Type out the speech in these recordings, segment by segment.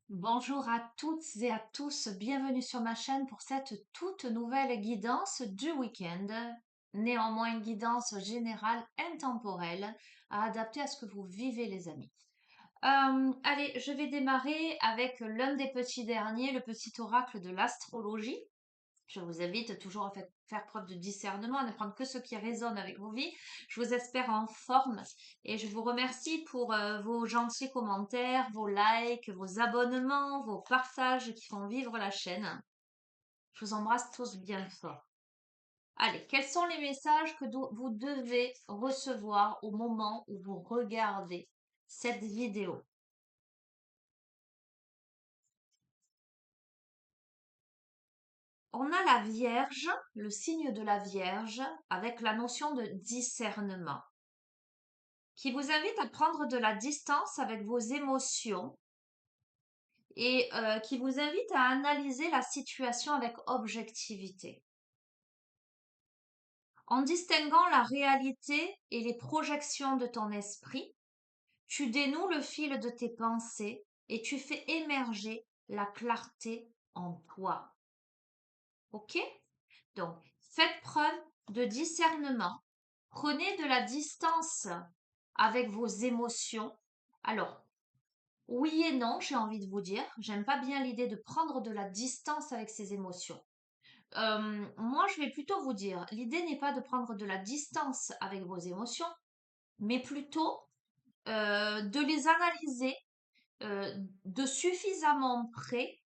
Bonjour à toutes et à tous, bienvenue sur ma chaîne pour cette toute nouvelle guidance du week-end. Néanmoins, guidance générale intemporelle à adapter à ce que vous vivez les amis. Allez, je vais démarrer avec l'un des petits derniers, le petit oracle de l'astrologie. Je vous invite toujours à faire preuve de discernement, à ne prendre que ce qui résonne avec vos vies. Je vous espère en forme et je vous remercie pour vos gentils commentaires, vos likes, vos abonnements, vos partages qui font vivre la chaîne. Je vous embrasse tous bien fort. Allez, quels sont les messages que vous devez recevoir au moment où vous regardez cette vidéo? On a la Vierge, le signe de la Vierge, avec la notion de discernement, qui vous invite à prendre de la distance avec vos émotions et qui vous invite à analyser la situation avec objectivité. En distinguant la réalité et les projections de ton esprit, tu dénoues le fil de tes pensées et tu fais émerger la clarté en toi. Ok? Donc, faites preuve de discernement. Prenez de la distance avec vos émotions. Alors, oui et non, j'ai envie de vous dire. J'aime pas bien l'idée de prendre de la distance avec ses émotions. Moi, je vais plutôt vous dire, l'idée n'est pas de prendre de la distance avec vos émotions, mais plutôt de les analyser de suffisamment près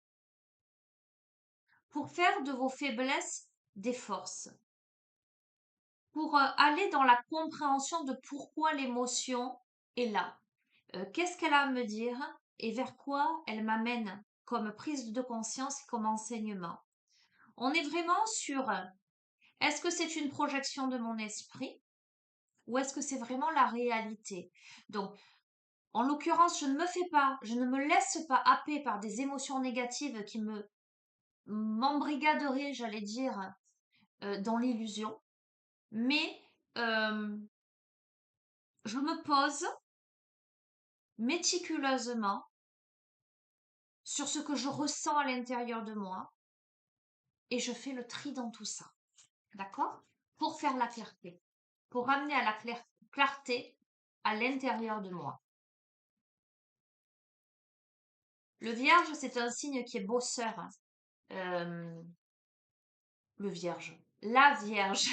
pour faire de vos faiblesses des forces, pour aller dans la compréhension de pourquoi l'émotion est là. Qu'est-ce qu'elle a à me dire et vers quoi elle m'amène comme prise de conscience et comme enseignement. On est vraiment sur est-ce que c'est une projection de mon esprit ou est-ce que c'est vraiment la réalité? Donc, en l'occurrence, je ne me laisse pas happer par des émotions négatives qui m'embrigaderaient, j'allais dire, dans l'illusion, mais je me pose méticuleusement sur ce que je ressens à l'intérieur de moi et je fais le tri dans tout ça. D'accord? Pour faire la clarté. Pour ramener à la clarté à l'intérieur de moi. Le vierge, c'est un signe qui est bosseur. Euh, le vierge. La vierge.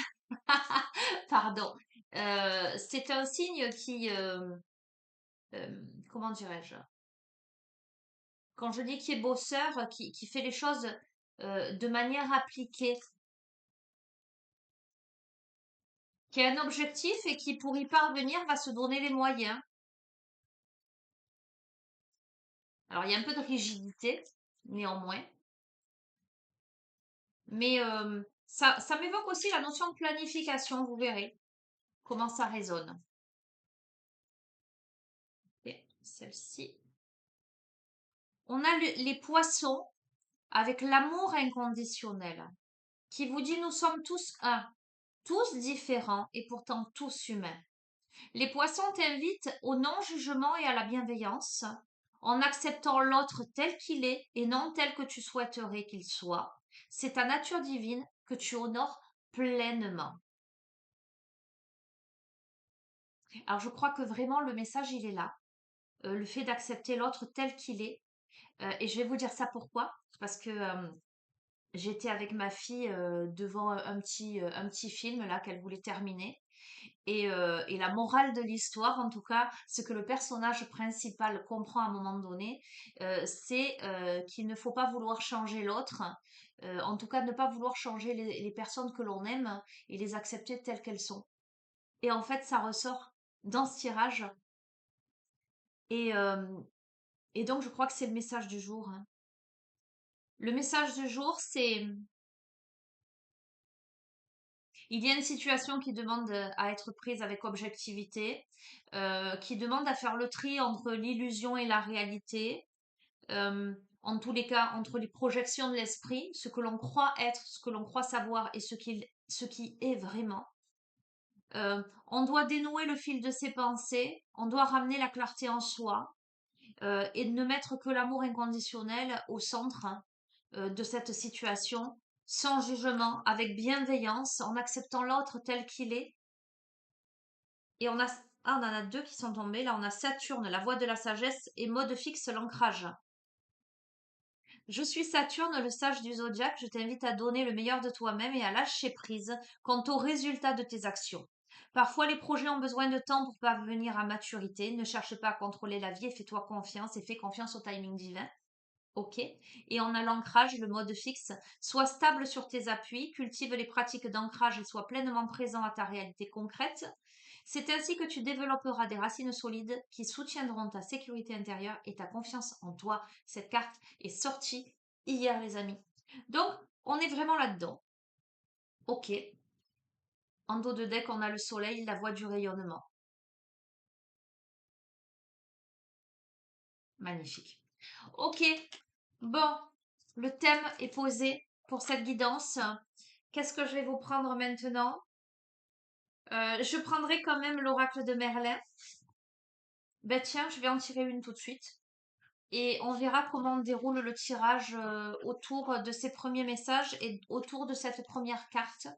Pardon. C'est un signe qui... comment dirais-je? Quand je dis qui est bosseur, qui fait les choses de manière appliquée, qui a un objectif et qui, pour y parvenir, va se donner les moyens. Alors, il y a un peu de rigidité, néanmoins. Mais ça m'évoque aussi la notion de planification, vous verrez comment ça résonne. Et celle-ci. On a les poissons avec l'amour inconditionnel qui vous dit nous sommes tous un, tous différents et pourtant tous humains. Les poissons t'invitent au non-jugement et à la bienveillance en acceptant l'autre tel qu'il est et non tel que tu souhaiterais qu'il soit. C'est ta nature divine que tu honores pleinement. Alors je crois que vraiment le message il est là. Le fait d'accepter l'autre tel qu'il est. Et je vais vous dire ça pourquoi. Parce que j'étais avec ma fille devant un petit film là qu'elle voulait terminer. Et la morale de l'histoire, en tout cas, ce que le personnage principal comprend à un moment donné, c'est qu'il ne faut pas vouloir changer l'autre. En tout cas, ne pas vouloir changer les personnes que l'on aime et les accepter telles qu'elles sont. Et en fait, ça ressort dans ce tirage. Et, euh, et donc, je crois que c'est le message du jour, hein. Le message du jour, c'est il y a une situation qui demande à être prise avec objectivité, qui demande à faire le tri entre l'illusion et la réalité, en tous les cas entre les projections de l'esprit, ce que l'on croit être, ce que l'on croit savoir et ce qui est vraiment. On doit dénouer le fil de ses pensées, on doit ramener la clarté en soi et de ne mettre que l'amour inconditionnel au centre, hein, de cette situation, sans jugement, avec bienveillance, en acceptant l'autre tel qu'il est. Et on en a deux qui sont tombés. Là, on a Saturne, la voie de la sagesse, et mode fixe, l'ancrage. Je suis Saturne, le sage du zodiaque. Je t'invite à donner le meilleur de toi-même et à lâcher prise quant aux résultats de tes actions. Parfois, les projets ont besoin de temps pour parvenir à maturité. Ne cherche pas à contrôler la vie et fais-toi confiance et fais confiance au timing divin. Ok. Et on a l'ancrage, le mode fixe. Sois stable sur tes appuis, cultive les pratiques d'ancrage et sois pleinement présent à ta réalité concrète. C'est ainsi que tu développeras des racines solides qui soutiendront ta sécurité intérieure et ta confiance en toi. Cette carte est sortie hier, les amis. Donc, on est vraiment là-dedans. Ok. En dos de deck, on a le soleil, la voie du rayonnement. Magnifique. Ok. Bon, le thème est posé pour cette guidance. Qu'est-ce que je vais vous prendre maintenant? Je prendrai quand même l'oracle de Merlin. Ben tiens, je vais en tirer une tout de suite. Et on verra comment on déroule le tirage autour de ces premiers messages et autour de cette première carte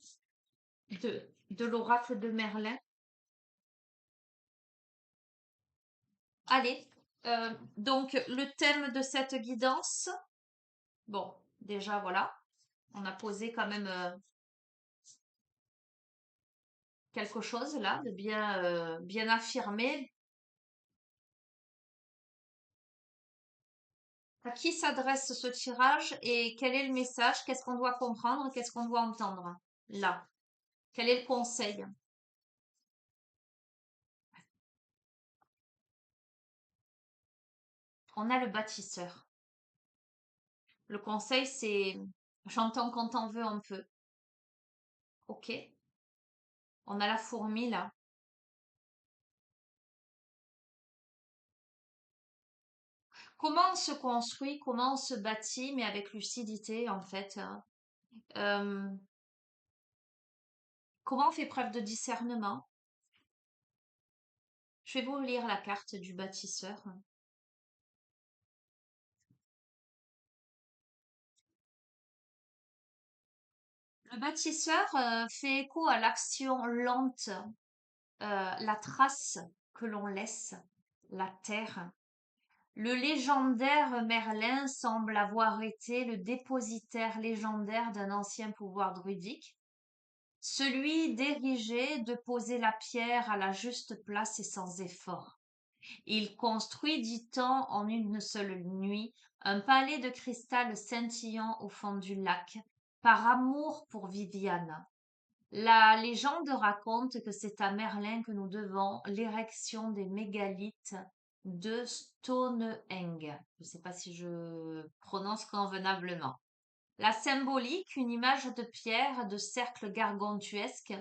de l'oracle de Merlin. Allez, donc le thème de cette guidance. Bon, déjà voilà, on a posé quand même quelque chose là de bien affirmé. À qui s'adresse ce tirage et quel est le message? Qu'est-ce qu'on doit comprendre? Qu'est-ce qu'on doit entendre là? Quel est le conseil? On a le bâtisseur. Le conseil, c'est j'entends quand t'en veux un peu. Ok. On a la fourmi là. Comment on se construit, comment on se bâtit, mais avec lucidité en fait, hein. Euh, Comment on fait preuve de discernement? Je vais vous lire la carte du bâtisseur. Le bâtisseur fait écho à l'action lente, la trace que l'on laisse, la terre. Le légendaire Merlin semble avoir été le dépositaire légendaire d'un ancien pouvoir druidique, celui d'ériger, de poser la pierre à la juste place et sans effort. Il construit, dit-on, en une seule nuit, un palais de cristal scintillant au fond du lac, par amour pour Viviane. La légende raconte que c'est à Merlin que nous devons l'érection des mégalithes de Stonehenge. Je ne sais pas si je prononce convenablement. La symbolique, une image de pierre, de cercle gargantuesque.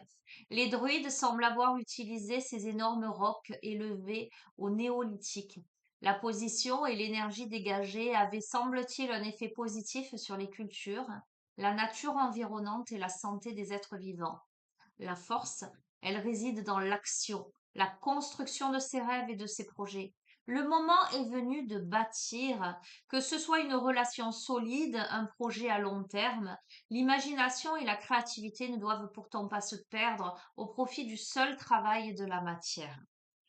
Les druides semblent avoir utilisé ces énormes rocs élevés au néolithique. La position et l'énergie dégagée avaient, semble-t-il, un effet positif sur les cultures, la nature environnante et la santé des êtres vivants. La force, elle réside dans l'action, la construction de ses rêves et de ses projets. Le moment est venu de bâtir, que ce soit une relation solide, un projet à long terme. L'imagination et la créativité ne doivent pourtant pas se perdre au profit du seul travail de la matière.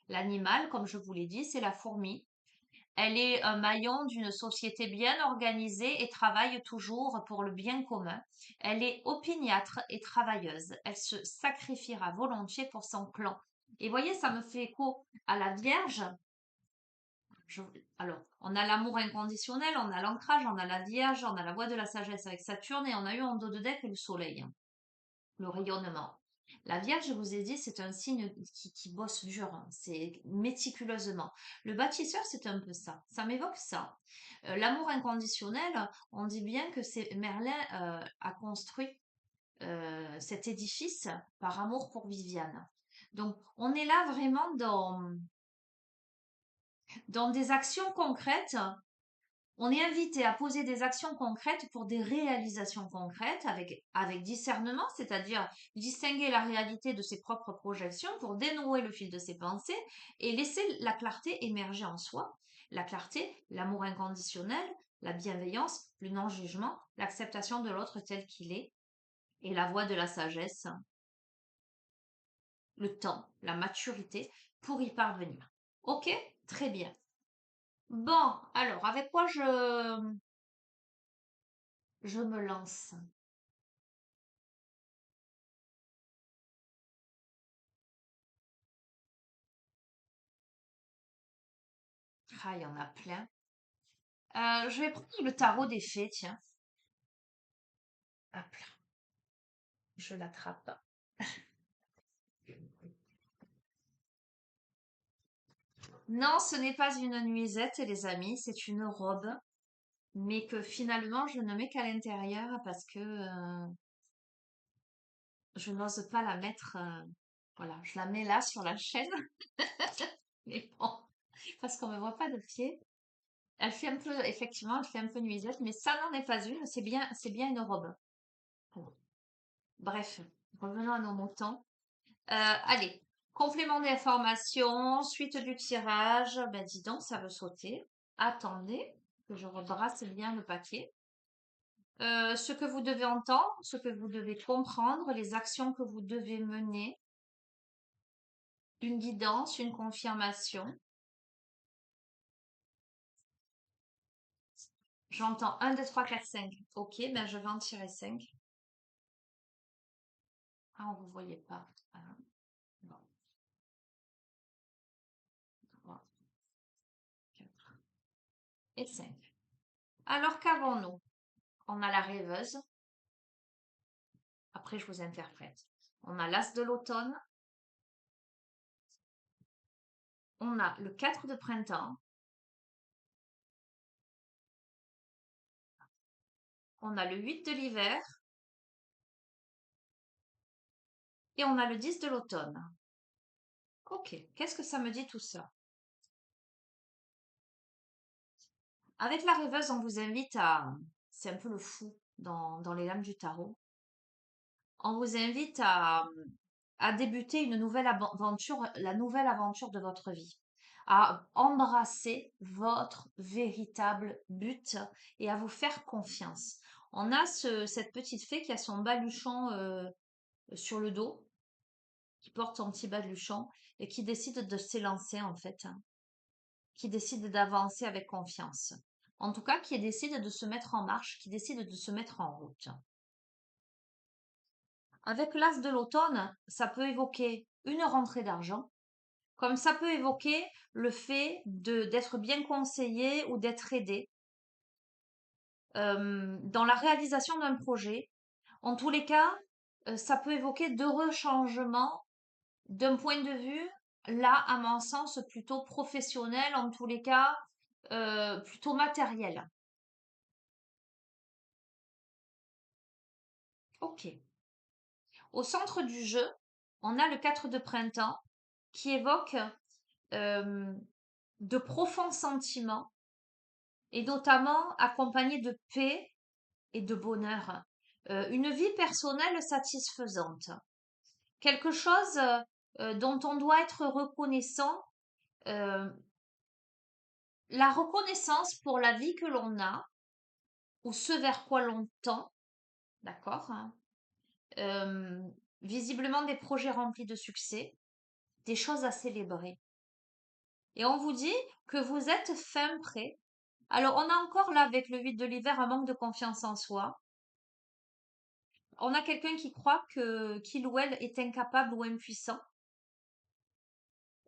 L'animal, comme je vous l'ai dit, c'est la fourmi. Elle est un maillon d'une société bien organisée et travaille toujours pour le bien commun. Elle est opiniâtre et travailleuse. Elle se sacrifiera volontiers pour son clan. Et voyez, ça me fait écho à la Vierge. Je- alors, on a l'amour inconditionnel, on a l'ancrage, on a la Vierge, on a la voie de la sagesse avec Saturne et on a eu en dos de deck le Soleil, le rayonnement. La Vierge, je vous ai dit, c'est un signe qui bosse dur, hein, c'est méticuleusement. Le bâtisseur, c'est un peu ça. Ça m'évoque ça. L'amour inconditionnel, on dit bien que c'est Merlin a construit cet édifice par amour pour Viviane. Donc, on est là vraiment dans des actions concrètes. On est invité à poser des actions concrètes pour des réalisations concrètes avec discernement, c'est-à-dire distinguer la réalité de ses propres projections pour dénouer le fil de ses pensées et laisser la clarté émerger en soi. la clarté, l'amour inconditionnel, la bienveillance, le non-jugement, l'acceptation de l'autre tel qu'il est, et la voie de la sagesse, le temps, la maturité pour y parvenir. Ok? Très bien. Bon, alors, avec quoi je me lance? Ah, il y en a plein. Je vais prendre le tarot des fées, tiens. Hop là, je l'attrape. Non, ce n'est pas une nuisette, les amis, c'est une robe, mais que finalement je ne mets qu'à l'intérieur parce que je n'ose pas la mettre. Voilà, je la mets là sur la chaîne, mais bon, parce qu'on ne me voit pas de pied. Elle fait un peu, effectivement, elle fait un peu nuisette, mais ça n'en est pas une, c'est bien une robe. Bon. Bref, revenons à nos moutons. Allez, complément d'information, suite du tirage. Ben dis donc, ça veut sauter. Attendez, que je rebrasse bien le paquet. Ce que vous devez entendre, ce que vous devez comprendre, les actions que vous devez mener, une guidance, une confirmation. J'entends un, 2, 3, 4, 5. Ok, ben je vais en tirer 5. Ah, on vous voyait pas. Ah, bon, 3, 4 et 5. Alors qu'avons-nous? On a la rêveuse. Après, je vous interprète. On a l'as de l'automne. On a le 4 de printemps. On a le 8 de l'hiver. Et on a le 10 de l'automne. Ok, qu'est-ce que ça me dit tout ça? Avec la rêveuse, on vous invite à... C'est un peu le fou dans les lames du tarot. On vous invite à débuter une nouvelle aventure, la nouvelle aventure de votre vie. À embrasser votre véritable but et à vous faire confiance. On a cette petite fée qui a son baluchon sur le dos, qui porte son petit baluchon et qui décide de s'élancer en fait, hein, qui décide d'avancer avec confiance. En tout cas, qui décide de se mettre en marche, qui décide de se mettre en route. Avec l'as de l'automne, ça peut évoquer une rentrée d'argent, comme ça peut évoquer le fait d'être bien conseillé ou d'être aidé dans la réalisation d'un projet. En tous les cas, ça peut évoquer d'heureux changements d'un point de vue, là, à mon sens, plutôt professionnel, en tous les cas, plutôt matériel. Ok. Au centre du jeu, on a le 4 de printemps qui évoque euh, de profonds sentiments et notamment accompagné de paix et de bonheur. Une vie personnelle satisfaisante. Quelque chose dont on doit être reconnaissant. euh, la reconnaissance pour la vie que l'on a ou ce vers quoi l'on tend, d'accord, hein. Euh, Visiblement des projets remplis de succès, des choses à célébrer. Et on vous dit que vous êtes fin prêt. Alors, on a encore là, avec le 8 de l'hiver, un manque de confiance en soi. On a quelqu'un qui croit que qu'il ou elle est incapable ou impuissant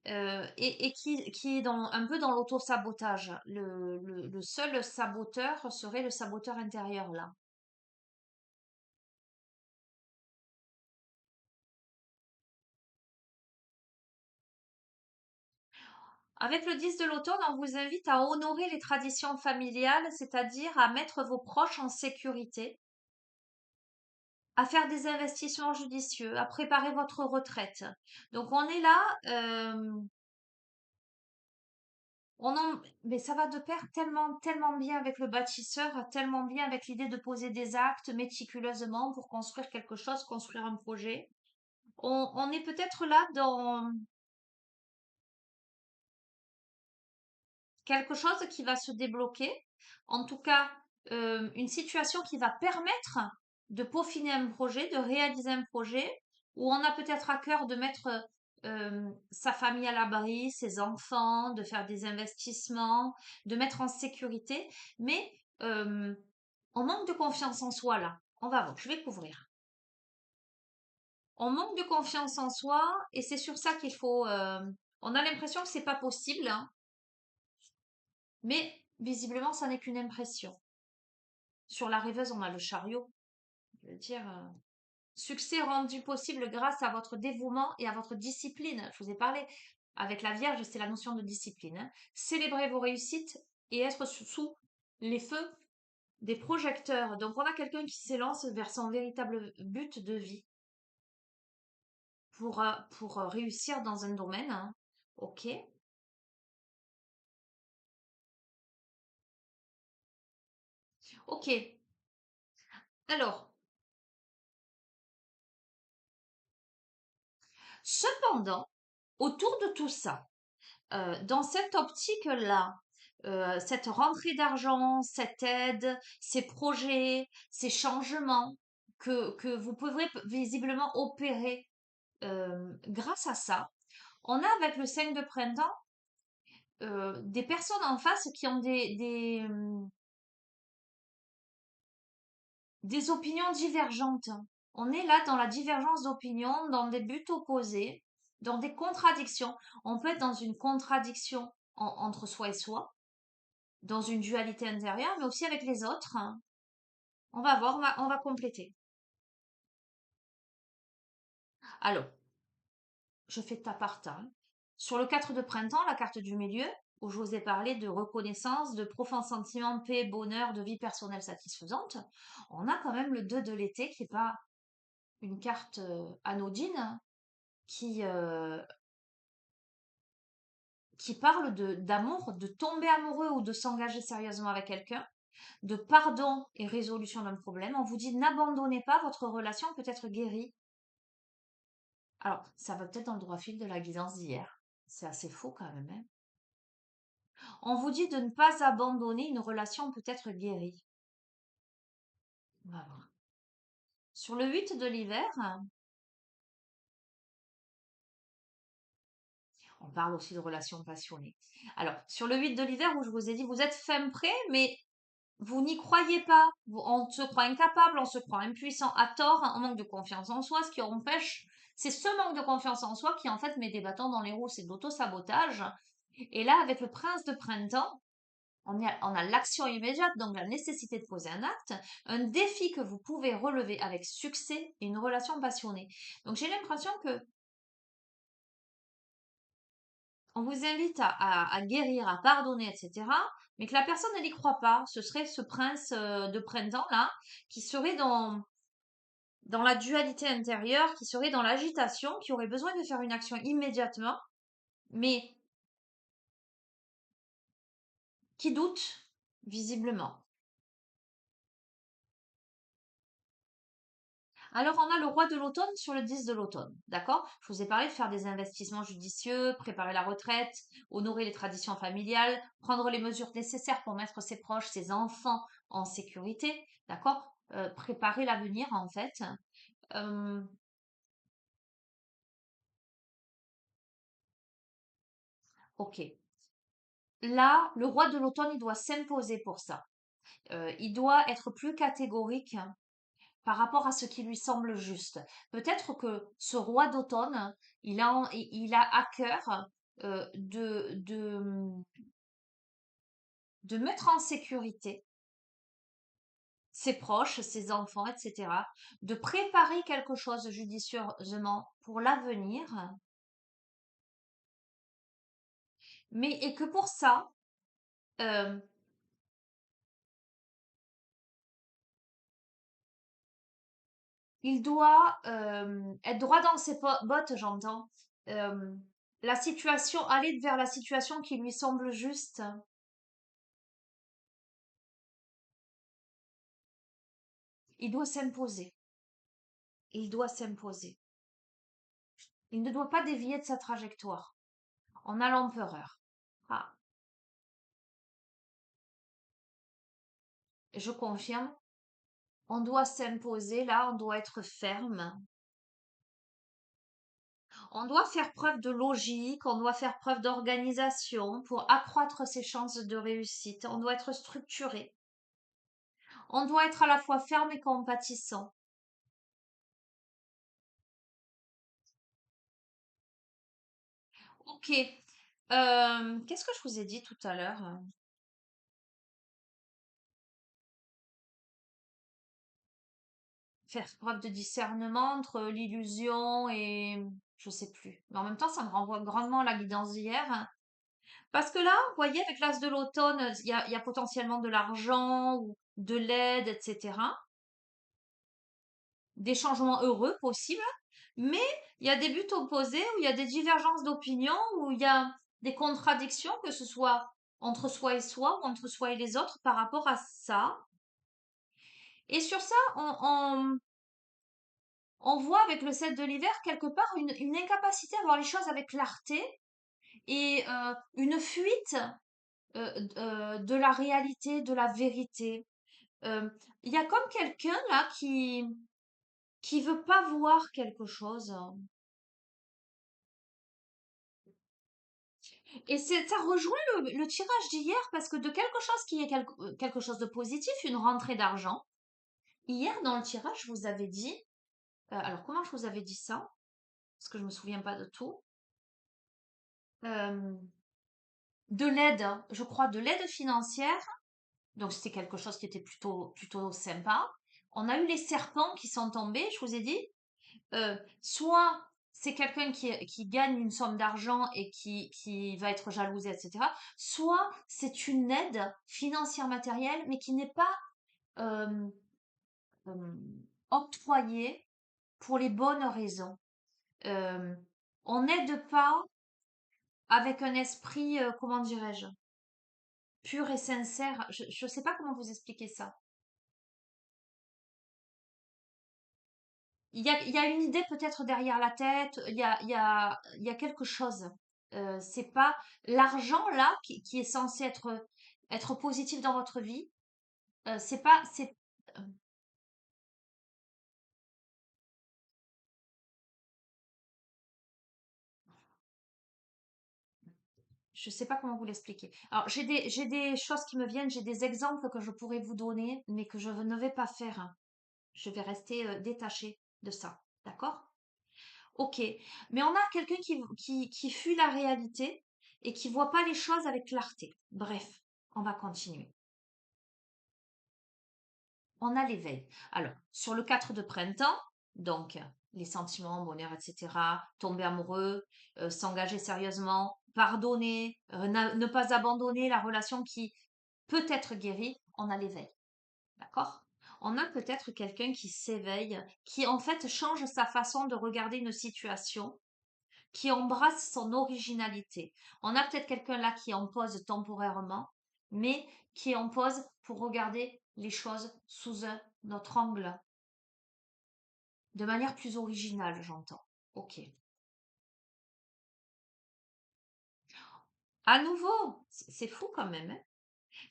et qui est un peu dans l'auto-sabotage. Le seul saboteur serait le saboteur intérieur là. Avec le 10 de l'automne, on vous invite à honorer les traditions familiales, c'est-à-dire à mettre vos proches en sécurité, à faire des investissements judicieux, à préparer votre retraite. Donc on est là, mais ça va de pair tellement, tellement bien avec le bâtisseur, tellement bien avec l'idée de poser des actes méticuleusement pour construire quelque chose, construire un projet. On est peut-être là dans quelque chose qui va se débloquer. En tout cas, une situation qui va permettre de peaufiner un projet, de réaliser un projet, où on a peut-être à cœur de mettre sa famille à l'abri, ses enfants, de faire des investissements, de mettre en sécurité, mais on manque de confiance en soi là. On va voir, je vais couvrir. On manque de confiance en soi et c'est sur ça qu'il faut. On a l'impression que c'est pas possible, hein, mais visiblement, ça n'est qu'une impression. Sur la rêveuse, on a le chariot. Je veux dire, succès rendu possible grâce à votre dévouement et à votre discipline. Je vous ai parlé. Avec la Vierge, c'est la notion de discipline, hein. Célébrer vos réussites et être sous les feux des projecteurs. Donc, on a quelqu'un qui s'élance vers son véritable but de vie pour réussir dans un domaine, hein. Ok. Ok. Alors, cependant, autour de tout ça, dans cette optique-là, cette rentrée d'argent, cette aide, ces projets, ces changements que vous pourrez visiblement opérer grâce à ça, on a avec le 5 de printemps des personnes en face qui ont des opinions divergentes. On est là dans la divergence d'opinions, dans des buts opposés, dans des contradictions. On peut être dans une contradiction entre soi et soi, dans une dualité intérieure, mais aussi avec les autres, hein. On va voir, on va compléter. Alors, je fais ta part, hein. Sur le 4 de printemps, la carte du milieu, où je vous ai parlé de reconnaissance, de profonds sentiments, paix, bonheur, de vie personnelle satisfaisante, on a quand même le 2 de l'été qui n'est pas une carte anodine, hein, qui, euh, qui parle d'amour, de tomber amoureux ou de s'engager sérieusement avec quelqu'un, de pardon et résolution d'un problème. On vous dit n'abandonnez pas, votre relation peut être guérie. Alors, ça va peut-être dans le droit fil de la guidance d'hier. C'est assez faux quand même, hein. On vous dit de ne pas abandonner, une relation peut être guérie. On va voir. Sur le 8 de l'hiver, on parle aussi de relations passionnées. Alors, sur le 8 de l'hiver, où je vous ai dit, vous êtes fin prêt, mais vous n'y croyez pas. On se croit incapable, on se croit impuissant à tort, on manque de confiance en soi, ce qui empêche, c'est ce manque de confiance en soi qui en fait met des bâtons dans les roues, c'est de l'auto-sabotage. Et là, avec le prince de printemps, on a l'action immédiate, donc la nécessité de poser un acte, un défi que vous pouvez relever avec succès et une relation passionnée. Donc j'ai l'impression que on vous invite à guérir, à pardonner, etc. Mais que la personne, elle n'y croit pas. Ce serait ce prince de printemps là, qui serait dans la dualité intérieure, qui serait dans l'agitation, qui aurait besoin de faire une action immédiatement, mais qui doute, visiblement. Alors, on a le roi de l'automne sur le 10 de l'automne, d'accord? Je vous ai parlé de faire des investissements judicieux, préparer la retraite, honorer les traditions familiales, prendre les mesures nécessaires pour mettre ses proches, ses enfants en sécurité, d'accord? Préparer l'avenir, en fait. Euh, ok. Là, le roi de l'automne, il doit s'imposer pour ça. Il doit être plus catégorique par rapport à ce qui lui semble juste. Peut-être que ce roi d'automne, il a à cœur de mettre en sécurité ses proches, ses enfants, etc., de préparer quelque chose judicieusement pour l'avenir, mais et que pour ça, euh, il doit être droit dans ses bottes, j'entends. Euh, la situation, aller vers la situation qui lui semble juste. Il doit s'imposer. Il doit s'imposer. Il ne doit pas dévier de sa trajectoire en allant peureur. Ah. Je confirme. On doit s'imposer là, on doit être ferme. On doit faire preuve de logique, on doit faire preuve d'organisation pour accroître ses chances de réussite. On doit être structuré. On doit être à la fois ferme et compatissant. Ok. Qu'est-ce que je vous ai dit tout à l'heure? Faire preuve de discernement entre l'illusion et je sais plus. Mais en même temps, ça me renvoie grandement à la guidance d'hier. Parce que là, vous voyez, avec l'as de l'automne, il y a potentiellement de l'argent ou de l'aide, etc. Des changements heureux possibles. Mais il y a des buts opposés, où il y a des divergences d'opinion, où il y a des contradictions, que ce soit entre soi et soi ou entre soi et les autres par rapport à ça. Et sur ça, on voit avec le 7 de l'hiver quelque part une incapacité à voir les choses avec clarté et une fuite de la réalité, de la vérité. Euh, Il y a comme quelqu'un là qui veut pas voir quelque chose. Et ça rejoint le tirage d'hier parce que de quelque chose qui est quelque chose de positif, une rentrée d'argent. Hier dans le tirage, je vous avais dit, alors comment je vous avais dit ça? Parce que je me souviens pas de tout. Euh, de l'aide, je crois, de l'aide financière. Donc c'était quelque chose qui était plutôt sympa. On a eu les serpents qui sont tombés, je vous ai dit. Soit c'est quelqu'un qui gagne une somme d'argent et qui va être jalousé, etc. Soit c'est une aide financière matérielle, mais qui n'est pas euh, euh, octroyée pour les bonnes raisons. Euh, on n'aide pas avec un esprit, comment dirais-je, pur et sincère. Je ne sais pas comment vous expliquer ça. Il y a une idée peut-être derrière la tête, il y a quelque chose. C'est pas l'argent là qui est censé être positif dans votre vie. C'est pas, c'est, euh, je sais pas comment vous l'expliquer. Alors j'ai des choses qui me viennent, j'ai des exemples que je pourrais vous donner, mais que je ne vais pas faire. Je vais rester détachée de ça. D'accord? Ok. Mais on a quelqu'un qui fuit la réalité et qui voit pas les choses avec clarté. Bref, on va continuer. On a l'éveil. Alors, sur le 4 de printemps, donc les sentiments, bonheur, etc., tomber amoureux, s'engager sérieusement, pardonner, ne pas abandonner la relation qui peut être guérie, on a l'éveil. D'accord? On a peut-être quelqu'un qui s'éveille, qui en fait change sa façon de regarder une situation, qui embrasse son originalité. On a peut-être quelqu'un là qui en pose temporairement, mais qui en pose pour regarder les choses sous un autre angle, de manière plus originale, j'entends. Ok. À nouveau, c'est fou quand même, hein.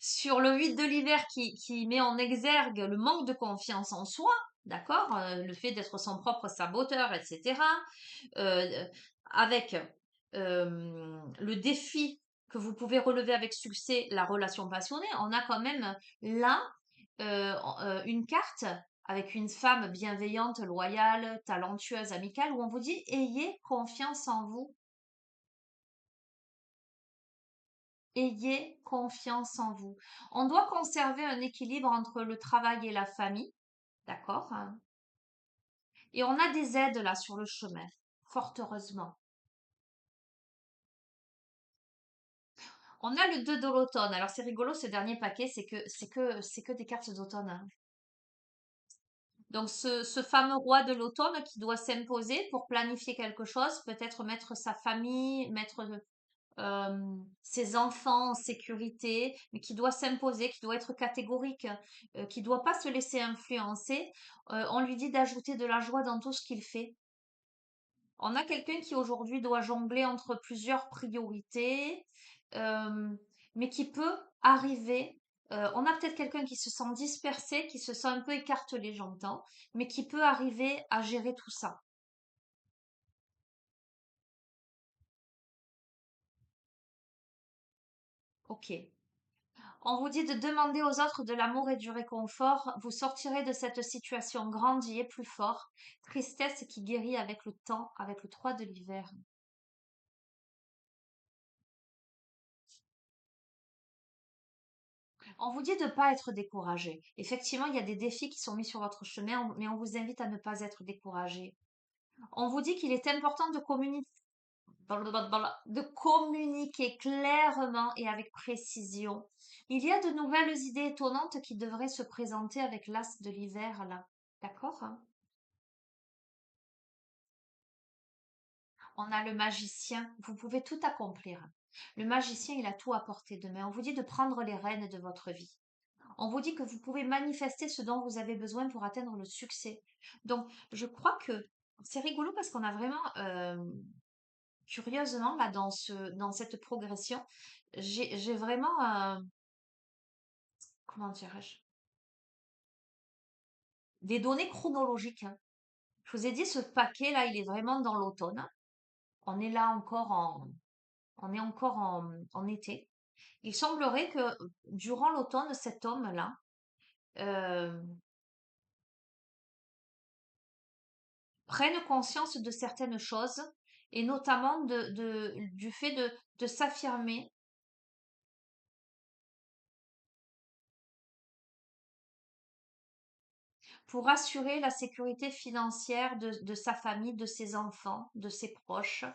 Sur le 8 de l'hiver qui met en exergue le manque de confiance en soi, d'accord, le fait d'être son propre saboteur, etc., euh, avec le défi que vous pouvez relever avec succès, la relation passionnée, on a quand même là une carte avec une femme bienveillante, loyale, talentueuse, amicale, où on vous dit ayez confiance en vous, ayez confiance en vous. On doit conserver un équilibre entre le travail et la famille, d'accord? Et on a des aides là sur le chemin, fort heureusement. On a le 2 de l'automne. Alors c'est rigolo ce dernier paquet, c'est que des cartes d'automne, hein. Donc ce fameux roi de l'automne qui doit s'imposer pour planifier quelque chose, peut-être mettre sa famille, mettre ses enfants en sécurité, mais qui doit s'imposer, qui doit être catégorique, qui doit pas se laisser influencer. On lui dit d'ajouter de la joie dans tout ce qu'il fait. On a quelqu'un qui aujourd'hui doit jongler entre plusieurs priorités, euh, mais qui peut arriver. On a peut-être quelqu'un qui se sent dispersé, qui se sent un peu écartelé, j'entends, mais qui peut arriver à gérer tout ça. Ok. On vous dit de demander aux autres de l'amour et du réconfort. Vous sortirez de cette situation grandi et plus fort. Tristesse qui guérit avec le temps, avec le 3 de l'hiver. On vous dit de ne pas être découragé. Effectivement, il y a des défis qui sont mis sur votre chemin, mais on vous invite à ne pas être découragé. On vous dit qu'il est important de communiquer clairement et avec précision. Il y a de nouvelles idées étonnantes qui devraient se présenter avec l'as de l'hiver là. D'accord? On a le magicien. Vous pouvez tout accomplir. Le magicien, il a tout à portée de main. On vous dit de prendre les rênes de votre vie. On vous dit que vous pouvez manifester ce dont vous avez besoin pour atteindre le succès. Donc, je crois que c'est rigolo parce qu'on a vraiment, curieusement, là, dans cette progression, j'ai vraiment, comment dirais-je, des données chronologiques, hein. Je vous ai dit, ce paquet là, il est vraiment dans l'automne. On est là encore on est encore en été. Il semblerait que durant l'automne, cet homme-là euh, prenne conscience de certaines choses et notamment du fait de s'affirmer pour assurer la sécurité financière de sa famille, de ses enfants, de ses proches,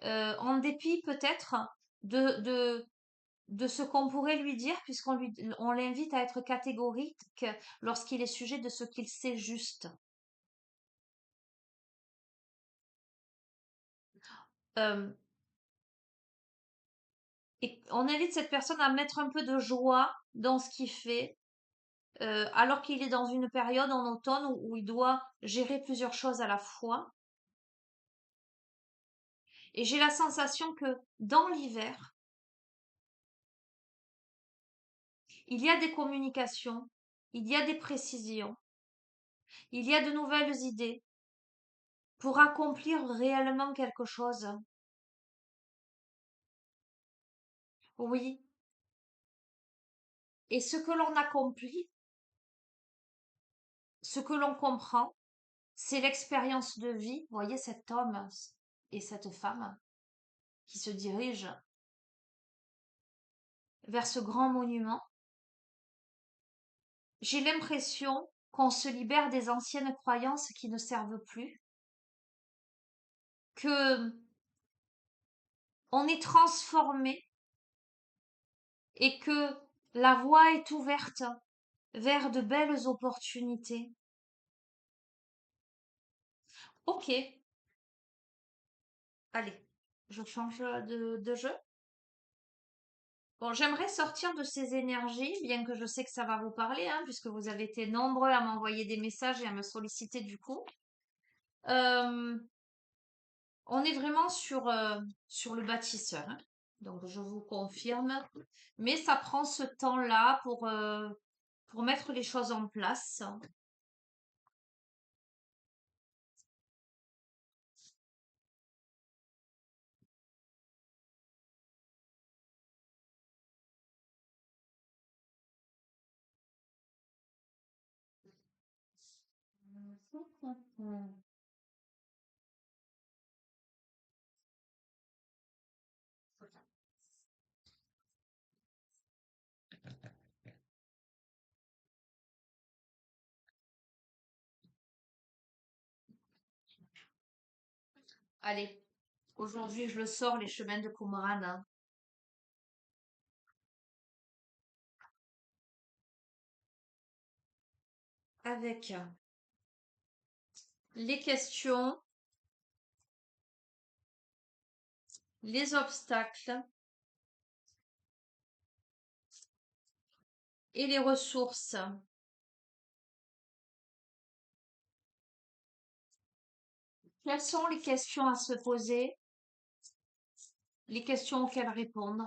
en dépit peut-être de, de ce qu'on pourrait lui dire, on l'invite à être catégorique lorsqu'il est sujet de ce qu'il sait juste. Euh, et on invite cette personne à mettre un peu de joie dans ce qu'il fait, alors qu'il est dans une période en automne où il doit gérer plusieurs choses à la fois. Et j'ai la sensation que dans l'hiver, il y a des communications, il y a des précisions, il y a de nouvelles idées pour accomplir réellement quelque chose. Oui. Et ce que l'on accomplit, ce que l'on comprend, c'est l'expérience de vie. Vous voyez cet homme et cette femme qui se dirigent vers ce grand monument. J'ai l'impression qu'on se libère des anciennes croyances qui ne servent plus, que on est transformé et que la voie est ouverte vers de belles opportunités. Ok, allez, je change de jeu. Bon, j'aimerais sortir de ces énergies, bien que je sais que ça va vous parler, hein, puisque vous avez été nombreux à m'envoyer des messages et à me solliciter du coup. Euh, on est vraiment sur le bâtisseur, hein. Donc je vous confirme. Mais ça prend ce temps-là pour mettre les choses en place. Allez, aujourd'hui je le sors, les chemins de Qumran, hein, avec les questions, les obstacles et les ressources. Quelles sont les questions à se poser, les questions auxquelles répondre?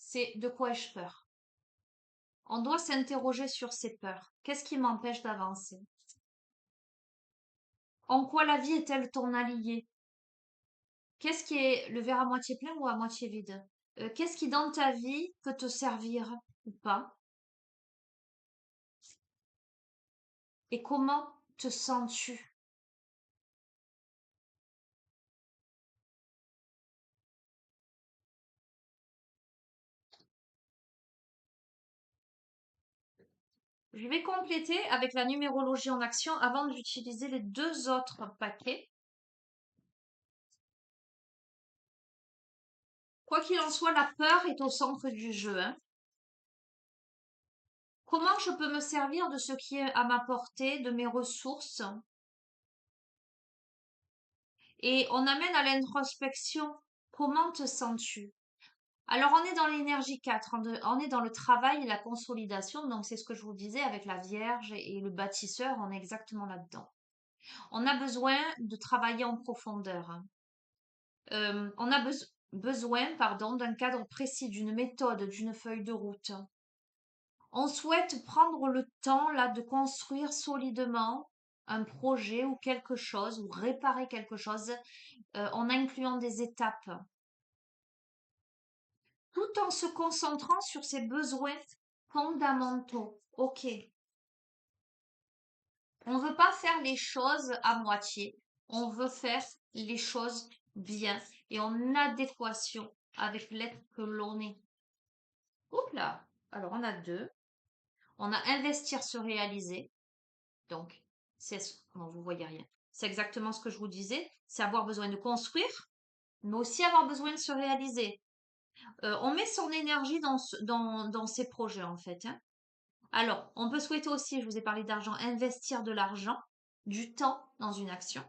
c'est de quoi ai-je peur? On doit s'interroger sur ces peurs. Qu'est-ce qui m'empêche d'avancer? En quoi la vie est-elle ton allié? Qu'est-ce qui est le verre à moitié plein ou à moitié vide? Qu'est-ce qui dans ta vie peut te servir ou pas? Et comment te sens-tu? Je vais compléter avec la numérologie en action avant d'utiliser les deux autres paquets. Quoi qu'il en soit, la peur est au centre du jeu, hein. Comment je peux me servir de ce qui est à ma portée, de mes ressources? Et on amène à l'introspection. Comment te sens-tu? Alors, on est dans l'énergie 4, on est dans le travail et la consolidation. Donc, c'est ce que je vous disais avec la Vierge et le bâtisseur, on est exactement là-dedans. On a besoin de travailler en profondeur, hein. On a besoin, pardon, d'un cadre précis, d'une méthode, d'une feuille de route. On souhaite prendre le temps là de construire solidement un projet ou quelque chose, ou réparer quelque chose, en incluant des étapes, tout en se concentrant sur ses besoins fondamentaux. Ok, on veut pas faire les choses à moitié, on veut faire les choses bien et en adéquation avec l'être que l'on est. Oups là. Alors on a deux. On a investir, se réaliser. Donc, c'est non, vous voyez rien. C'est exactement ce que je vous disais. C'est avoir besoin de construire, mais aussi avoir besoin de se réaliser. On met son énergie dans ces projets, en fait, hein. Alors, on peut souhaiter aussi, je vous ai parlé d'argent, investir de l'argent, du temps dans une action.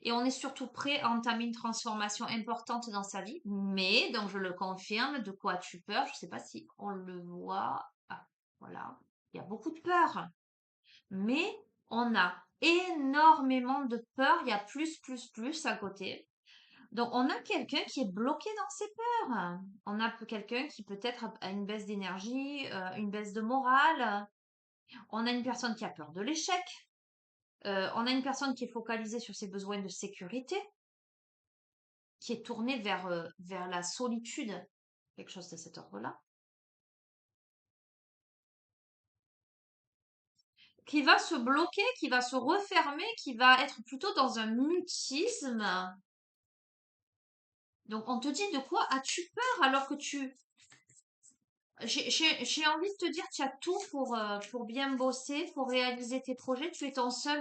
Et on est surtout prêt à entamer une transformation importante dans sa vie. Mais, donc je le confirme, de quoi as-tu peur? Je ne sais pas si on le voit. Ah, voilà. Il y a beaucoup de peur. Mais on a énormément de peur. Il y a plus à côté. Donc, on a quelqu'un qui est bloqué dans ses peurs. On a quelqu'un qui peut-être a une baisse d'énergie, une baisse de morale. On a une personne qui a peur de l'échec. On a une personne qui est focalisée sur ses besoins de sécurité, qui est tournée vers la solitude, quelque chose de cet ordre-là, qui va se bloquer, qui va se refermer, qui va être plutôt dans un mutisme. Donc on te dit de quoi as-tu peur alors que j'ai envie de te dire, tu as tout pour bien bosser, pour réaliser tes projets. Tu es ton seul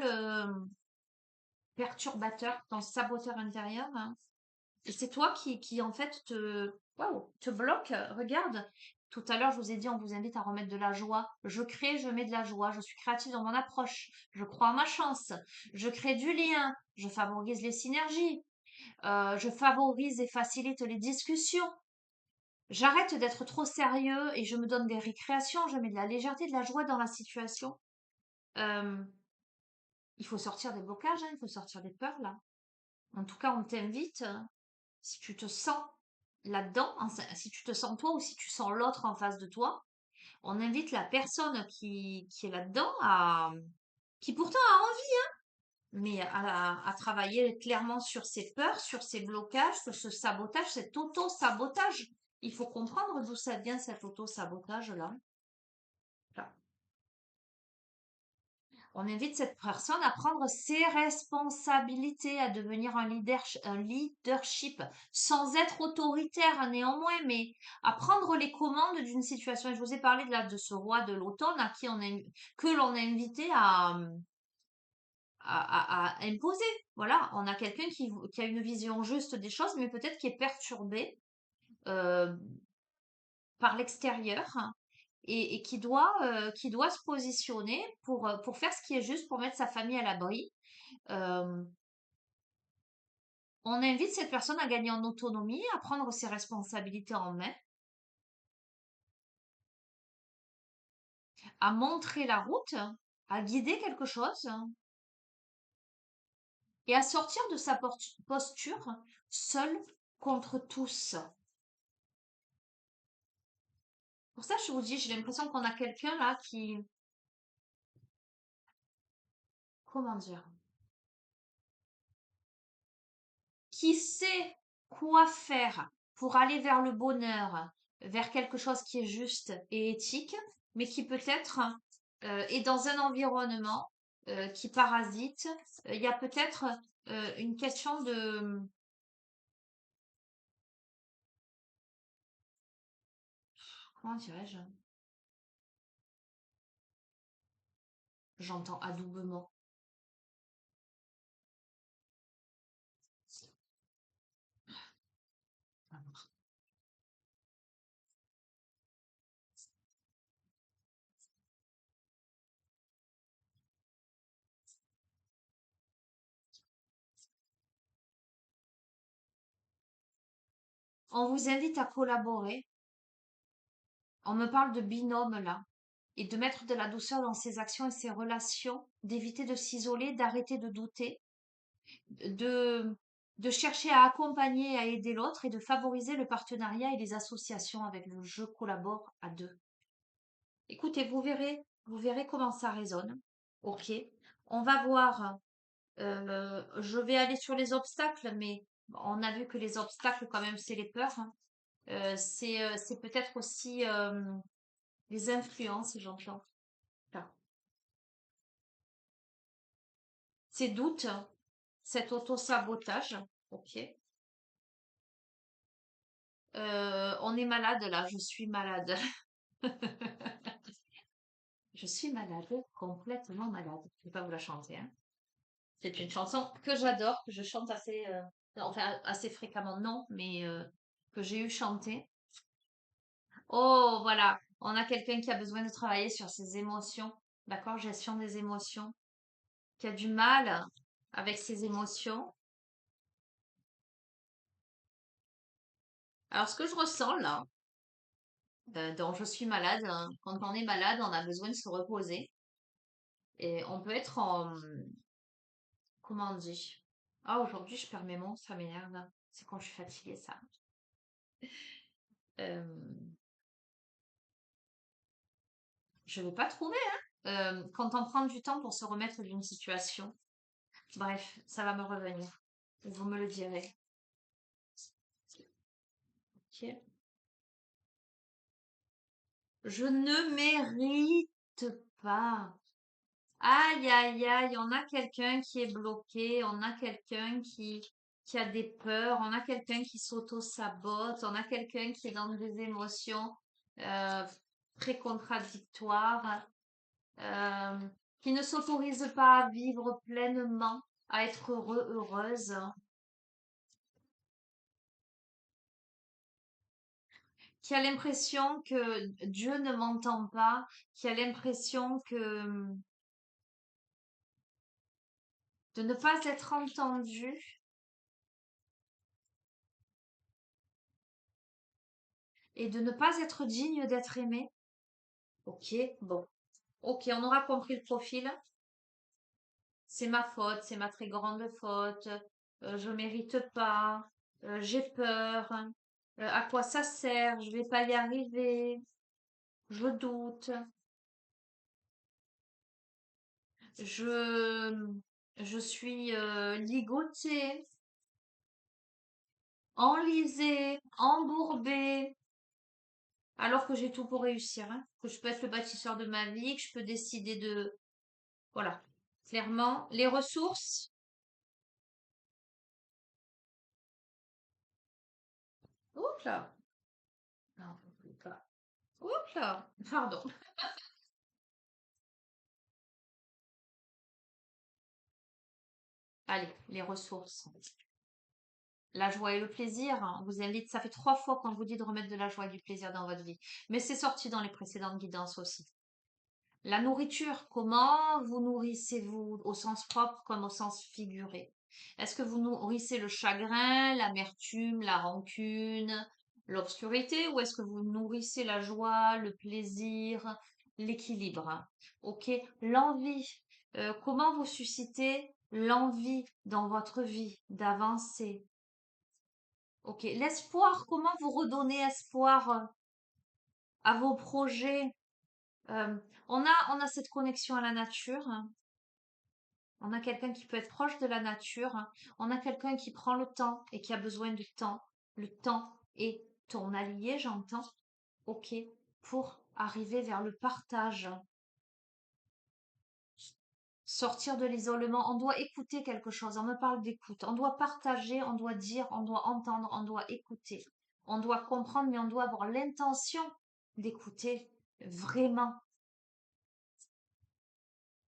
perturbateur, ton saboteur intérieur, hein. Et c'est toi qui en fait waouh, te bloque. Regarde, tout à l'heure, je vous ai dit, on vous invite à remettre de la joie. Je crée, je mets de la joie. Je suis créative dans mon approche. Je crois en ma chance. Je crée du lien. Je favorise les synergies. Je favorise et facilite les discussions. J'arrête d'être trop sérieux et je me donne des récréations. Je mets de la légèreté, de la joie dans la situation. Euh, il faut sortir des blocages, hein, il faut sortir des peurs là. En tout cas, on t'invite, si tu te sens là-dedans, si tu te sens toi ou si tu sens l'autre en face de toi, on invite la personne qui est là-dedans qui pourtant a envie, mais à travailler clairement sur ses peurs, sur ses blocages, sur ce sabotage, cet auto-sabotage. Il faut comprendre d'où ça vient cet auto-sabotage-là. Là. On invite cette personne à prendre ses responsabilités, à devenir un leadership sans être autoritaire néanmoins, mais à prendre les commandes d'une situation. Et je vous ai parlé de ce roi de l'automne à qui que l'on a invité à imposer. Voilà, on a quelqu'un qui a une vision juste des choses, mais peut-être qui est perturbé euh, par l'extérieur, hein, et qui doit se positionner pour faire ce qui est juste, pour mettre sa famille à l'abri. Euh, on invite cette personne à gagner en autonomie, à prendre ses responsabilités en main, à montrer la route, à guider quelque chose et à sortir de sa posture seule contre tous. Pour ça, je vous dis, j'ai l'impression qu'on a quelqu'un là qui, comment dire, qui sait quoi faire pour aller vers le bonheur, vers quelque chose qui est juste et éthique, mais qui peut-être est dans un environnement qui parasite. Il y a peut-être une question de, comment dirais-je, j'entends adoubement. On vous invite à collaborer. On me parle de binôme là. Et de mettre de la douceur dans ses actions et ses relations, d'éviter de s'isoler, d'arrêter de douter, de, de chercher à accompagner et à aider l'autre et de favoriser le partenariat et les associations avec le je collabore à deux. Écoutez, vous verrez comment ça résonne. Ok. On va voir. Je vais aller sur les obstacles, mais on a vu que les obstacles, quand même, c'est les peurs, hein. C'est peut-être aussi les influences, j'entends. Enfin, ces doutes, cet auto-sabotage. Ok. On est malade là, je suis malade. Je suis malade, complètement malade. Je vais pas vous la chanter, hein. C'est une chanson que j'adore, que je chante assez, enfin assez fréquemment, non, mais que j'ai eu chanter. Oh, voilà, on a quelqu'un qui a besoin de travailler sur ses émotions, d'accord? Gestion des émotions, qui a du mal avec ses émotions. Alors, ce que je ressens là, dont je suis malade, hein, quand on est malade, on a besoin de se reposer. Et on peut être en, comment on dit? Ah, aujourd'hui, je perds mes mots, ça m'énerve. C'est quand je suis fatiguée, ça. Euh, je vais pas trouver, hein. Quand on prend du temps pour se remettre d'une situation. Bref, ça va me revenir. Vous me le direz. Ok. Je ne mérite pas. Aïe, aïe, aïe, on a quelqu'un qui est bloqué, on a quelqu'un qui a des peurs, on a quelqu'un qui s'auto-sabote, on a quelqu'un qui est dans des émotions euh, très contradictoires, euh, qui ne s'autorise pas à vivre pleinement, à être heureux, heureuse, qui a l'impression que Dieu ne m'entend pas, qui a l'impression que de ne pas être entendu et de ne pas être digne d'être aimé. Ok, bon. Ok, on aura compris le profil. C'est ma faute, c'est ma très grande faute. Je mérite pas. J'ai peur. À quoi ça sert? Je vais pas y arriver. Je doute. Je, je suis ligotée, enlisée, embourbée. Alors que j'ai tout pour réussir, hein. Que je peux être le bâtisseur de ma vie, que je peux décider de... Voilà. Clairement, les ressources. Oups là. Non, pas. Oups là. Pardon. Allez, les ressources. La joie et le plaisir, hein. On vous invite, ça fait 3 fois qu'on vous dit de remettre de la joie et du plaisir dans votre vie. Mais c'est sorti dans les précédentes guidances aussi. La nourriture, comment vous nourrissez-vous au sens propre comme au sens figuré? Est-ce que vous nourrissez le chagrin, l'amertume, la rancune, l'obscurité, ou est-ce que vous nourrissez la joie, le plaisir, l'équilibre? Ok, l'envie. Comment vous suscitez l'envie dans votre vie d'avancer? Ok, l'espoir, comment vous redonnez espoir à vos projets? Euh, on a cette connexion à la nature, hein. On a quelqu'un qui peut être proche de la nature, hein. On a quelqu'un qui prend le temps et qui a besoin du temps. Le temps est ton allié, j'entends. Ok, pour arriver vers le partage. Sortir de l'isolement, on doit écouter quelque chose. On me parle d'écoute. On doit partager, on doit dire, on doit entendre, on doit écouter. On doit comprendre, mais on doit avoir l'intention d'écouter vraiment.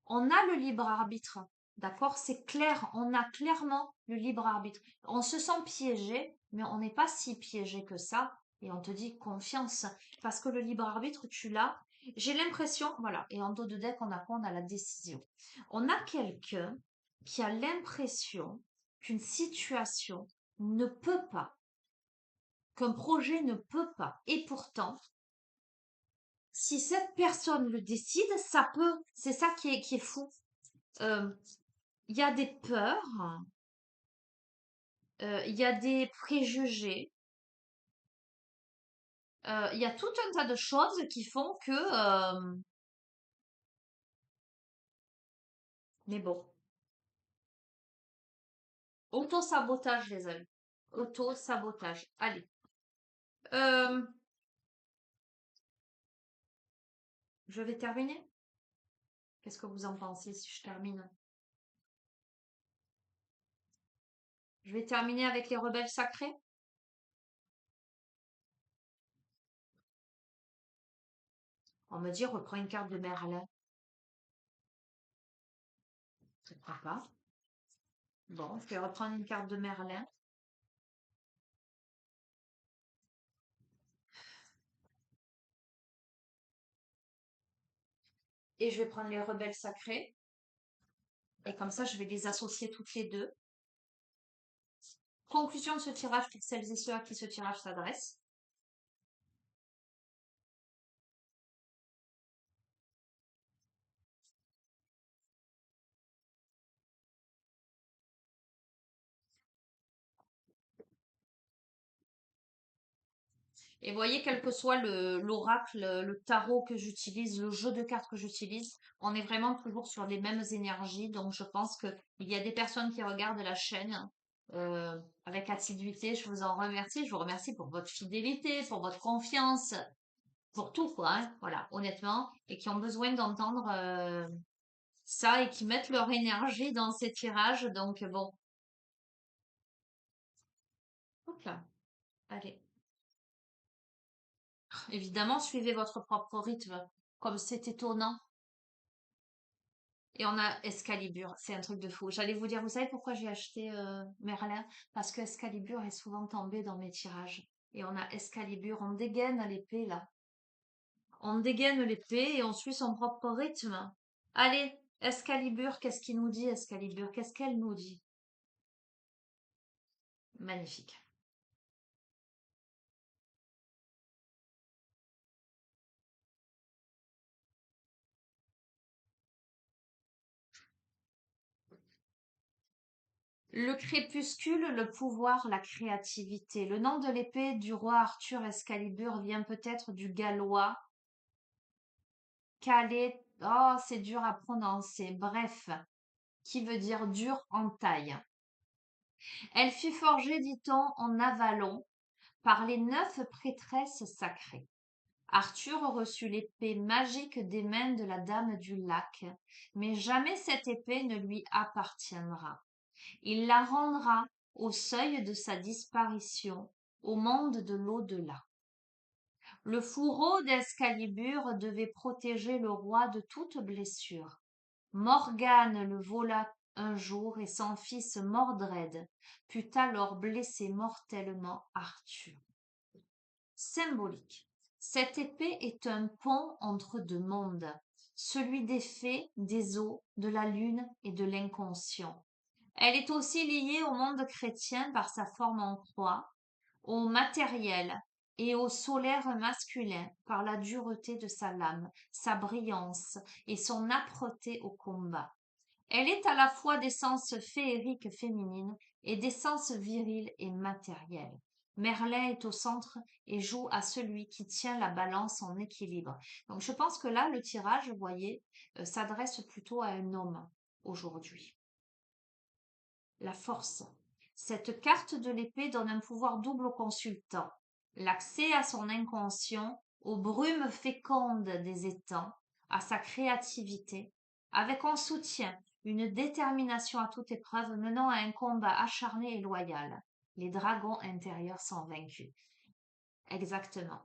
On a le libre arbitre, d'accord? C'est clair, on a clairement le libre arbitre. On se sent piégé, mais on n'est pas si piégé que ça. Et on te dit confiance, parce que le libre arbitre, tu l'as. J'ai l'impression, voilà, et en dos de deck, on a quoi? On a la décision. On a quelqu'un qui a l'impression qu'une situation ne peut pas, qu'un projet ne peut pas. Et pourtant, si cette personne le décide, ça peut. C'est ça qui est fou. Euh, Il y a des peurs, il y a des préjugés, il y a tout un tas de choses qui font que... mais bon, auto-sabotage, les amis. Auto-sabotage. Allez. Euh, je vais terminer. Qu'est-ce que vous en pensez si je termine? Je vais terminer avec les rebelles sacrés. On me dit, reprends une carte de Merlin. Je ne crois pas. Bon, je vais reprendre une carte de Merlin. Et je vais prendre les rebelles sacrés. Et comme ça, je vais les associer toutes les deux. Conclusion de ce tirage pour celles et ceux à qui ce tirage s'adresse. Et voyez, quel que soit l'oracle, le tarot que j'utilise, le jeu de cartes que j'utilise, on est vraiment toujours sur les mêmes énergies. Donc, je pense que il y a des personnes qui regardent la chaîne avec assiduité. Je vous en remercie. Je vous remercie pour votre fidélité, pour votre confiance, pour tout, quoi, hein. Voilà, honnêtement. Et qui ont besoin d'entendre ça et qui mettent leur énergie dans ces tirages. Donc, bon, hop là, allez. Évidemment, suivez votre propre rythme. Comme c'est étonnant. Et on a Excalibur, c'est un truc de fou. J'allais vous dire, vous savez pourquoi j'ai acheté Merlin? Parce que Excalibur est souvent tombé dans mes tirages. Et on a Excalibur, on dégaine l'épée là. On dégaine l'épée et on suit son propre rythme. Allez, Excalibur, qu'est-ce qu'il nous dit, Excalibur? Qu'est-ce qu'elle nous dit? Magnifique. Le crépuscule, le pouvoir, la créativité. Le nom de l'épée du roi Arthur Excalibur vient peut-être du gallois Calais. Oh, c'est dur à prononcer. Bref, qui veut dire dur en taille. Elle fut forgée, dit-on, en Avalon par les 9 prêtresses sacrées. Arthur reçut l'épée magique des mains de la Dame du Lac, mais jamais cette épée ne lui appartiendra. Il la rendra au seuil de sa disparition, au monde de l'au-delà. Le fourreau d'Excalibur devait protéger le roi de toute blessure. Morgane le vola un jour et son fils Mordred put alors blesser mortellement Arthur. Symbolique. Cette épée est un pont entre deux mondes, celui des fées, des eaux, de la lune et de l'inconscient. Elle est aussi liée au monde chrétien par sa forme en croix, au matériel et au solaire masculin par la dureté de sa lame, sa brillance et son âpreté au combat. Elle est à la fois d'essence féerique féminine et d'essence virile et matérielle. Merlin est au centre et joue à celui qui tient la balance en équilibre. Donc je pense que là, le tirage, vous voyez, s'adresse plutôt à un homme aujourd'hui. La force. Cette carte de l'épée donne un pouvoir double au consultant. L'accès à son inconscient, aux brumes fécondes des étangs, à sa créativité, avec en soutien une détermination à toute épreuve menant à un combat acharné et loyal. Les dragons intérieurs sont vaincus. Exactement.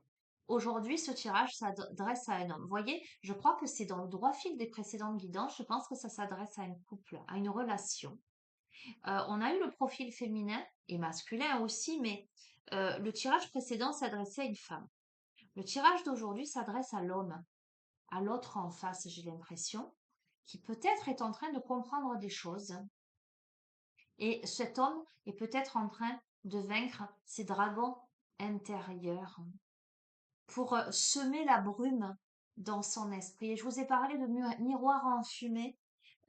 Aujourd'hui, ce tirage s'adresse à un homme. Vous voyez, je crois que c'est dans le droit fil des précédentes guidances. Je pense que ça s'adresse à un couple, à une relation. On a eu le profil féminin et masculin aussi, mais le tirage précédent s'adressait à une femme. Le tirage d'aujourd'hui s'adresse à l'homme, à l'autre en face, j'ai l'impression, qui peut-être est en train de comprendre des choses. Et cet homme est peut-être en train de vaincre ses dragons intérieurs pour semer la brume dans son esprit. Et je vous ai parlé de miroir enfumé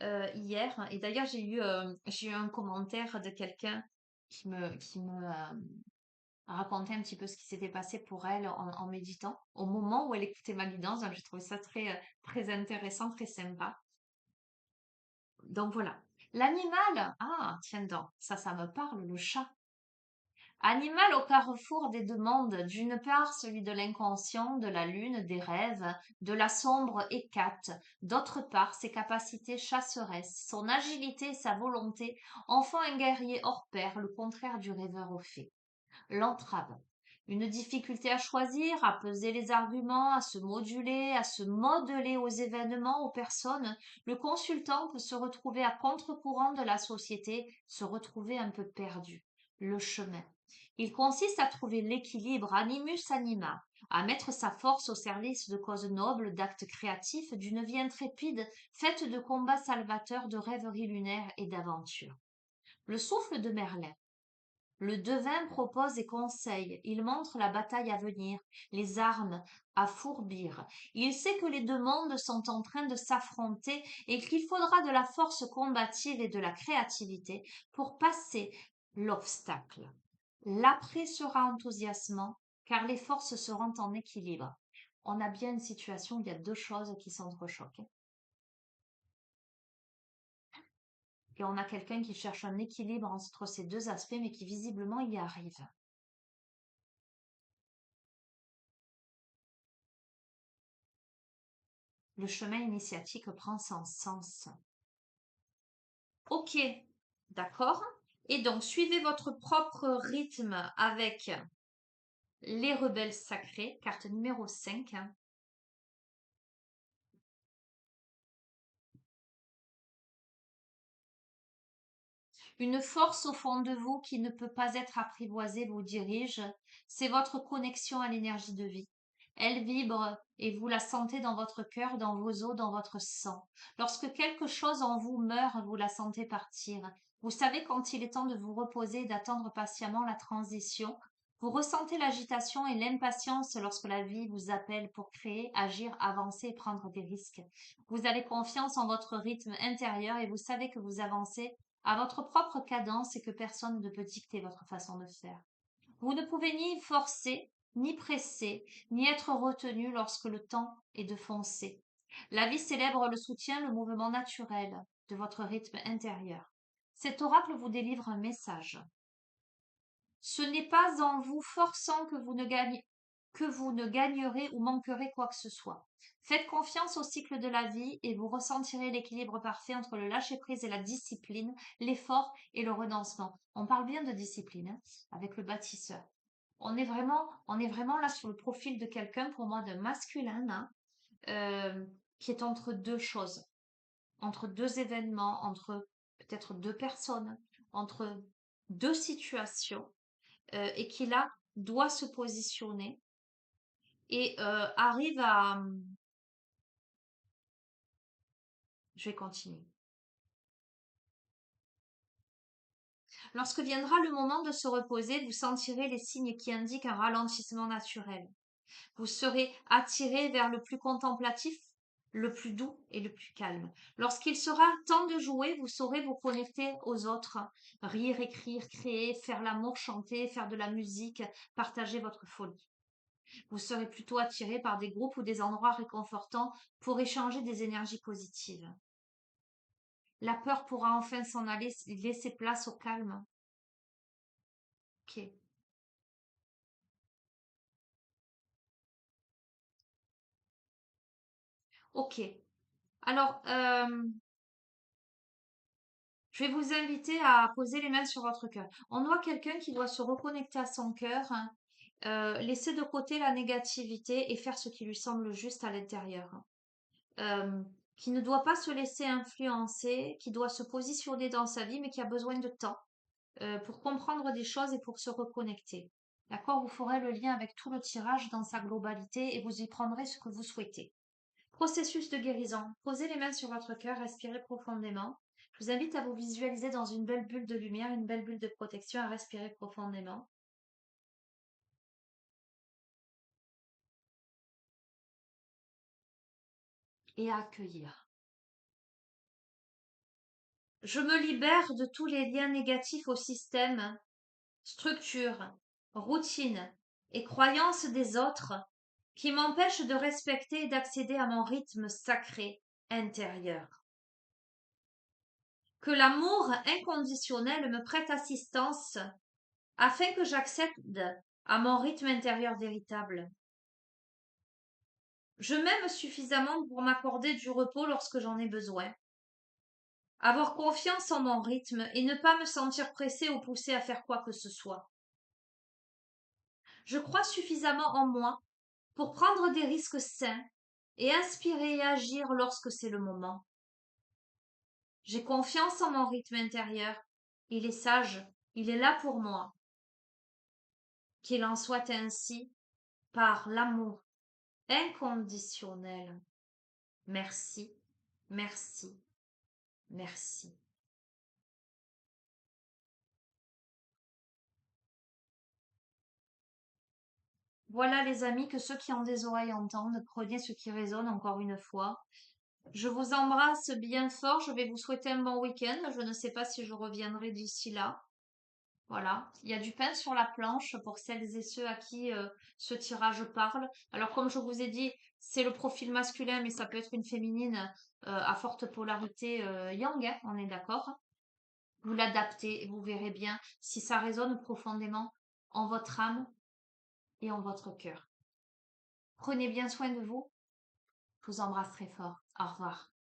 hier. Et d'ailleurs, j'ai eu un commentaire de quelqu'un qui me racontait un petit peu ce qui s'était passé pour elle en méditant au moment où elle écoutait ma guidance. Donc, j'ai trouvé ça très intéressant, très sympa. Donc voilà. L'animal, ah, tiens donc, ça me parle, le chat. Animal au carrefour des deux mondes, d'une part celui de l'inconscient, de la lune, des rêves, de la sombre hécate, d'autre part ses capacités chasseresses, son agilité et sa volonté en font un guerrier hors pair, le contraire du rêveur au fait. L'entrave. Une difficulté à choisir, à peser les arguments, à se moduler, à se modeler aux événements, aux personnes, le consultant peut se retrouver à contre-courant de la société, se retrouver un peu perdu. Le chemin. Il consiste à trouver l'équilibre animus anima, à mettre sa force au service de causes nobles, d'actes créatifs, d'une vie intrépide, faite de combats salvateurs, de rêveries lunaires et d'aventures. Le souffle de Merlin. Le devin propose et conseille, il montre la bataille à venir, les armes à fourbir. Il sait que les deux mondes sont en train de s'affronter et qu'il faudra de la force combative et de la créativité pour passer l'obstacle. L'après sera enthousiasmant car les forces seront en équilibre. On a bien une situation où il y a deux choses qui s'entrechoquent. Et on a quelqu'un qui cherche un équilibre entre ces deux aspects mais qui visiblement y arrive. Le chemin initiatique prend son sens. Ok, d'accord. Et donc, suivez votre propre rythme avec les rebelles sacrés, carte numéro 5. Une force au fond de vous qui ne peut pas être apprivoisée vous dirige. C'est votre connexion à l'énergie de vie. Elle vibre et vous la sentez dans votre cœur, dans vos os, dans votre sang. Lorsque quelque chose en vous meurt, vous la sentez partir. Vous savez quand il est temps de vous reposer et d'attendre patiemment la transition. Vous ressentez l'agitation et l'impatience lorsque la vie vous appelle pour créer, agir, avancer et prendre des risques. Vous avez confiance en votre rythme intérieur et vous savez que vous avancez à votre propre cadence et que personne ne peut dicter votre façon de faire. Vous ne pouvez ni forcer, ni presser, ni être retenu lorsque le temps est de foncer. La vie célèbre le soutien, le mouvement naturel de votre rythme intérieur. Cet oracle vous délivre un message. Ce n'est pas en vous forçant que vous ne gagnerez ou manquerez quoi que ce soit. Faites confiance au cycle de la vie et vous ressentirez l'équilibre parfait entre le lâcher-prise et la discipline, l'effort et le renoncement. On parle bien de discipline hein, avec le bâtisseur. On est vraiment là sur le profil de quelqu'un, pour moi, de masculin, hein, qui est entre deux choses, entre deux événements, entre peut-être deux personnes, entre deux situations et qui là doit se positionner et arrive à... Je vais continuer. Lorsque viendra le moment de se reposer, vous sentirez les signes qui indiquent un ralentissement naturel. Vous serez attiré vers le plus contemplatif, le plus doux et le plus calme. Lorsqu'il sera temps de jouer, vous saurez vous connecter aux autres, rire, écrire, créer, faire l'amour, chanter, faire de la musique, partager votre folie. Vous serez plutôt attiré par des groupes ou des endroits réconfortants pour échanger des énergies positives. La peur pourra enfin s'en aller, laisser place au calme. Ok. Ok. Alors, je vais vous inviter à poser les mains sur votre cœur. On voit quelqu'un qui doit se reconnecter à son cœur, hein, laisser de côté la négativité et faire ce qui lui semble juste à l'intérieur. Qui ne doit pas se laisser influencer, qui doit se positionner dans sa vie, mais qui a besoin de temps pour comprendre des choses et pour se reconnecter. D'accord? Vous ferez le lien avec tout le tirage dans sa globalité et vous y prendrez ce que vous souhaitez. Processus de guérison. Posez les mains sur votre cœur, respirez profondément. Je vous invite à vous visualiser dans une belle bulle de lumière, une belle bulle de protection, à respirer profondément et à accueillir. Je me libère de tous les liens négatifs au système, structure, routine et croyances des autres qui m'empêchent de respecter et d'accéder à mon rythme sacré intérieur. Que l'amour inconditionnel me prête assistance afin que j'accède à mon rythme intérieur véritable. Je m'aime suffisamment pour m'accorder du repos lorsque j'en ai besoin. Avoir confiance en mon rythme et ne pas me sentir pressée ou poussée à faire quoi que ce soit. Je crois suffisamment en moi pour prendre des risques sains et inspirer et agir lorsque c'est le moment. J'ai confiance en mon rythme intérieur. Il est sage, il est là pour moi. Qu'il en soit ainsi par l'amour inconditionnel. Merci, merci, merci. Voilà les amis, que ceux qui ont des oreilles entendent, prenez ce qui résonne encore une fois. Je vous embrasse bien fort, je vais vous souhaiter un bon week-end. Je ne sais pas si je reviendrai d'ici là. Voilà, il y a du pain sur la planche pour celles et ceux à qui ce tirage parle. Alors comme je vous ai dit, c'est le profil masculin, mais ça peut être une féminine à forte polarité yang, hein, on est d'accord. Vous l'adaptez et vous verrez bien si ça résonne profondément en votre âme et en votre cœur. Prenez bien soin de vous. Je vous embrasse très fort. Au revoir.